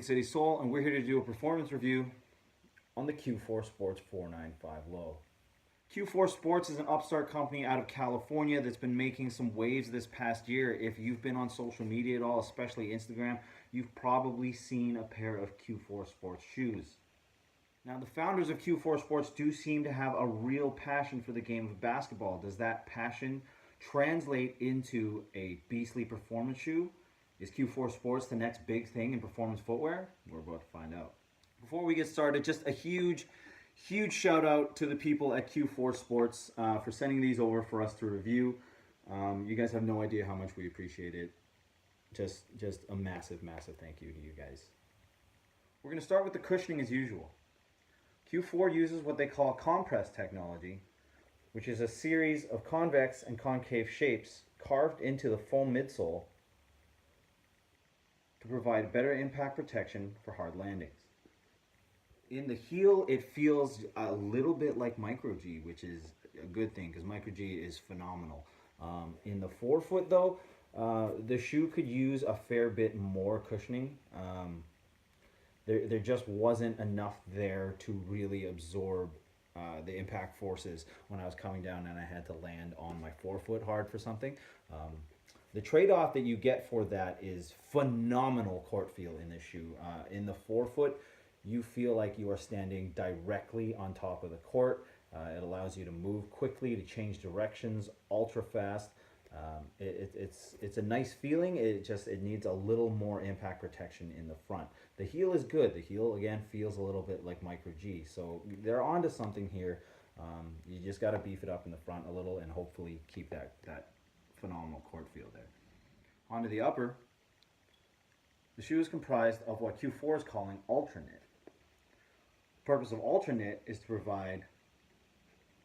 Lead City Soul, and we're here to do a performance review on the Q4 Sports 495 Low. Q4 Sports is an upstart company out of California that's been making some waves this past year. If you've been on social media at all, especially Instagram, you've probably seen a pair of Q4 Sports shoes. Now, the founders of Q4 Sports do seem to have a real passion for the game of basketball. Does that passion translate into a beastly performance shoe? Is Q4 Sports the next big thing in performance footwear? We're about to find out. Before we get started, just a huge shout out to the people at Q4 Sports for sending these over for us to review. You guys have no idea how much we appreciate it. Just a massive thank you to you guys. We're going to start with the cushioning as usual. Q4 uses what they call compress technology, which is a series of convex and concave shapes carved into the foam midsole to provide better impact protection for hard landings. In the heel, it feels a little bit like Micro G, which is a good thing because Micro G is phenomenal. In the forefoot, though, the shoe could use a fair bit more cushioning. There just wasn't enough there to really absorb the impact forces when I was coming down and I had to land on my forefoot hard for something. The trade-off that you get for that is phenomenal court feel in this shoe. In the forefoot, you feel like you are standing directly on top of the court. It allows you to move quickly, to change directions, ultra fast. It's a nice feeling. It needs a little more impact protection in the front. The heel is good. The heel again feels a little bit like Micro G, so they're onto something here. You just got to beef it up in the front a little and hopefully keep that phenomenal court feel there. Onto the upper. The shoe is comprised of what Q4 is calling Ultra Knit. The purpose of Ultra Knit is to provide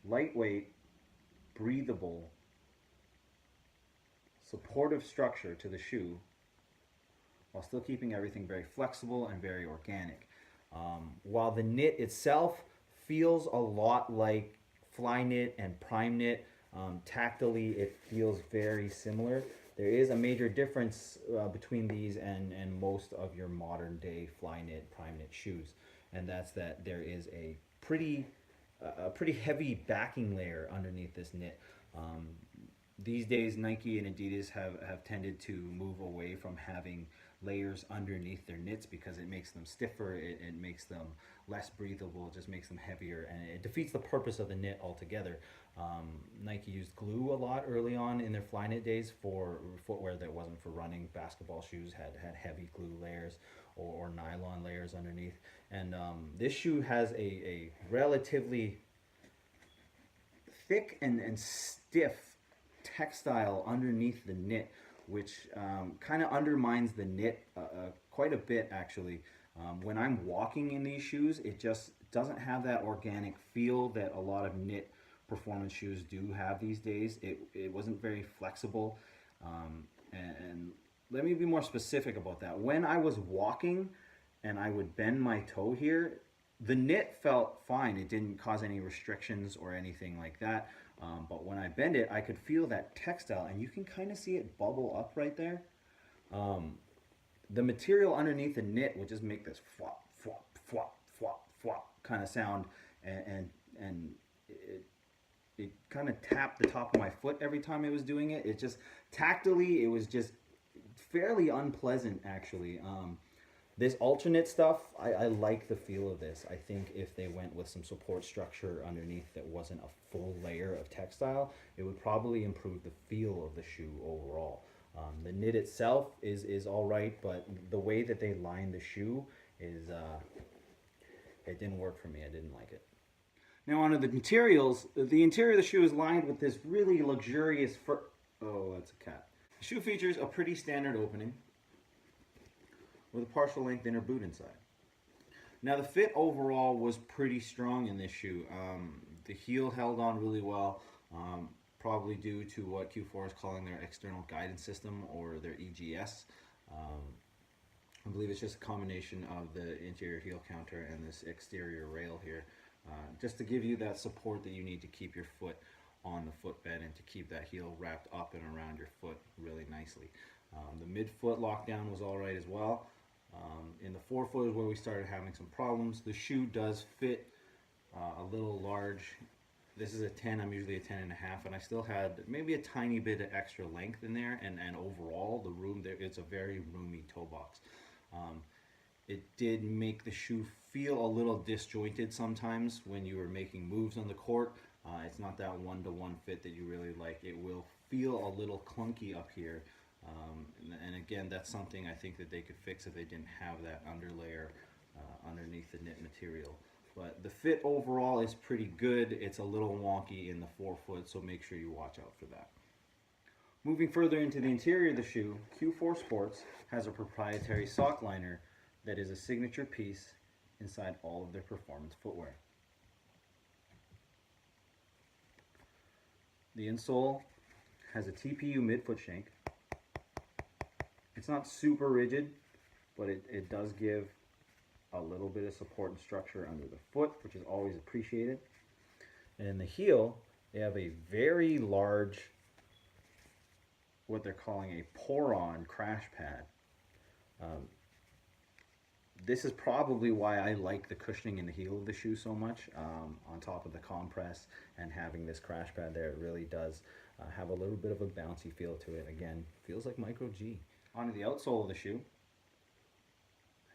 lightweight, breathable, supportive structure to the shoe while still keeping everything very flexible and very organic. While the knit itself feels a lot like Flyknit and Primeknit, tactily it feels very similar. There is a major difference between these and most of your modern day Flyknit, Primeknit shoes, and that's that there is a pretty heavy backing layer underneath this knit. These days, Nike and Adidas have tended to move away from having layers underneath their knits because it makes them stiffer, it makes them less breathable, it just makes them heavier, and it defeats the purpose of the knit altogether. Nike used glue a lot early on in their Flyknit days for footwear that wasn't for running. Basketball shoes had heavy glue layers or nylon layers underneath. And this shoe has a relatively thick and stiff textile underneath the knit, which kind of undermines the knit quite a bit actually. When I'm walking in these shoes, it just doesn't have that organic feel that a lot of knit performance shoes do have these days. It wasn't very flexible, and let me be more specific about that. When I was walking and I would bend my toe here, the knit felt fine. It didn't cause any restrictions or anything like that. But when I bend it, I could feel that textile, and you can kind of see it bubble up right there. The material underneath the knit would just make this flop, flop, flop, flop, flop kind of sound, and it kind of tapped the top of my foot every time it was doing it. It just, tactily, it was just fairly unpleasant actually. This Ultra Knit stuff, I like the feel of this. I think if they went with some support structure underneath that wasn't a full layer of textile, it would probably improve the feel of the shoe overall. The knit itself is all right, but the way that they lined the shoe is, it didn't work for me. I didn't like it. Now onto the materials. The interior of the shoe is lined with this really luxurious fur. Oh, that's a cat. The shoe features a pretty standard opening with a partial length inner boot inside. Now the fit overall was pretty strong in this shoe. The heel held on really well, probably due to what Q4 is calling their external guidance system, or their EGS. I believe it's just a combination of the interior heel counter and this exterior rail here, just to give you that support that you need to keep your foot on the footbed and to keep that heel wrapped up and around your foot really nicely. The midfoot lockdown was all right as well. In the forefoot is where we started having some problems. The shoe does fit a little large. This is a 10, I'm usually a 10 and a half, and I still had maybe a tiny bit of extra length in there, and overall the room there, it's a very roomy toe box. It did make the shoe feel a little disjointed sometimes when you were making moves on the court. It's not that one-to-one fit that you really like. It will feel a little clunky up here. And again, that's something I think that they could fix if they didn't have that underlayer underneath the knit material. But the fit overall is pretty good. It's a little wonky in the forefoot, so make sure you watch out for that. Moving further into the interior of the shoe, Q4 Sports has a proprietary sock liner that is a signature piece inside all of their performance footwear. The insole has a TPU midfoot shank. It's not super rigid, but it does give a little bit of support and structure under the foot, which is always appreciated. And in the heel, they have a very large, what they're calling a pour-on crash pad. This is probably why I like the cushioning in the heel of the shoe so much. On top of the compress and having this crash pad there, it really does have a little bit of a bouncy feel to it. Again, feels like Micro G. Onto the outsole of the shoe,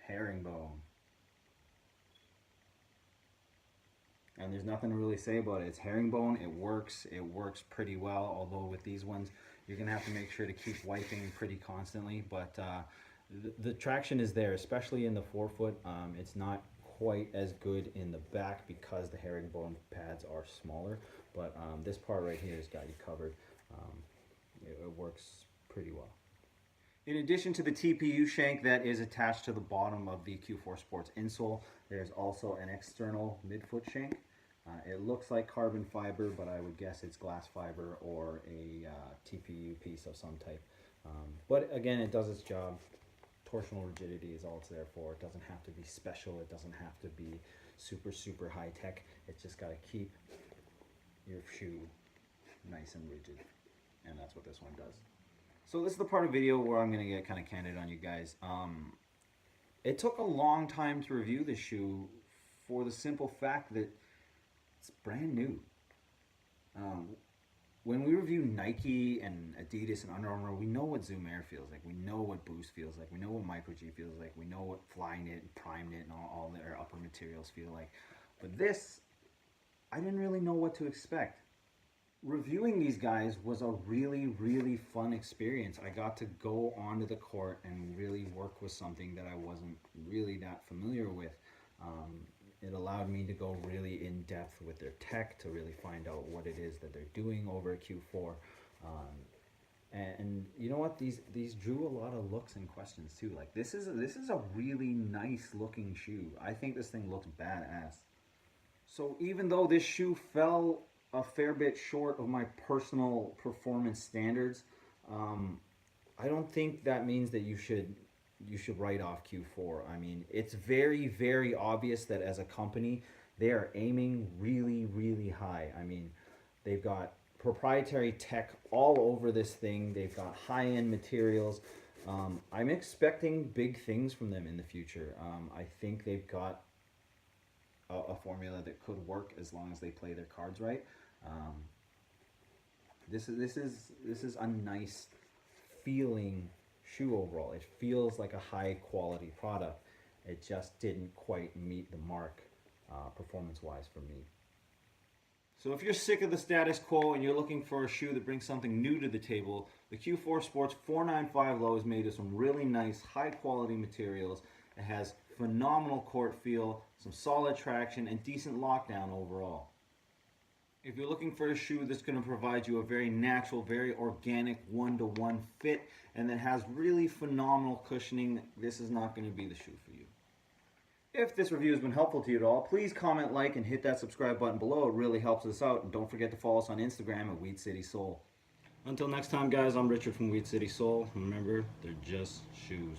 herringbone. And there's nothing to really say about it. It's herringbone, it works pretty well, although with these ones, you're gonna have to make sure to keep wiping pretty constantly, but the traction is there, especially in the forefoot. It's not quite as good in the back because the herringbone pads are smaller, but this part right here has got you covered. It works pretty well. In addition to the TPU shank that is attached to the bottom of the Q4 Sports insole, there's also an external midfoot shank. It looks like carbon fiber, but I would guess it's glass fiber or a TPU piece of some type. But again, it does its job. Torsional rigidity is all it's there for. It doesn't have to be special. It doesn't have to be super, super high tech. It's just got to keep your shoe nice and rigid. And that's what this one does. So this is the part of the video where I'm going to get kind of candid on you guys. It took a long time to review this shoe for the simple fact that it's brand new. When we review Nike and Adidas and Under Armour, we know what Zoom Air feels like. We know what Boost feels like. We know what Micro G feels like. We know what Flyknit and Primeknit and all their upper materials feel like. But this, I didn't really know what to expect. Reviewing these guys was a really, really fun experience. I got to go onto the court and really work with something that I wasn't really that familiar with. It allowed me to go really in depth with their tech to really find out what it is that they're doing over at Q4. And you know what? These drew a lot of looks and questions too. Like this is a really nice looking shoe. I think this thing looks badass. So even though this shoe fell a fair bit short of my personal performance standards, I don't think that means that you should write off Q4. I mean, it's very, very obvious that as a company, they are aiming really, really high. I mean, they've got proprietary tech all over this thing. They've got high-end materials. I'm expecting big things from them in the future. I think they've got a formula that could work as long as they play their cards right. This is a nice feeling shoe overall. It feels like a high quality product. It just didn't quite meet the mark performance wise for me. So if you're sick of the status quo and you're looking for a shoe that brings something new to the table, the Q4 Sports 495 Low is made of some really nice high quality materials. It has phenomenal court feel, some solid traction, and decent lockdown overall. If you're looking for a shoe that's going to provide you a very natural, very organic one-to-one fit and that has really phenomenal cushioning, this is not going to be the shoe for you. If this review has been helpful to you at all, please comment, like, and hit that subscribe button below. It really helps us out. And don't forget to follow us on Instagram at Weed City Sole. Until next time, guys, I'm Richard from Weed City Sole. Remember, they're just shoes.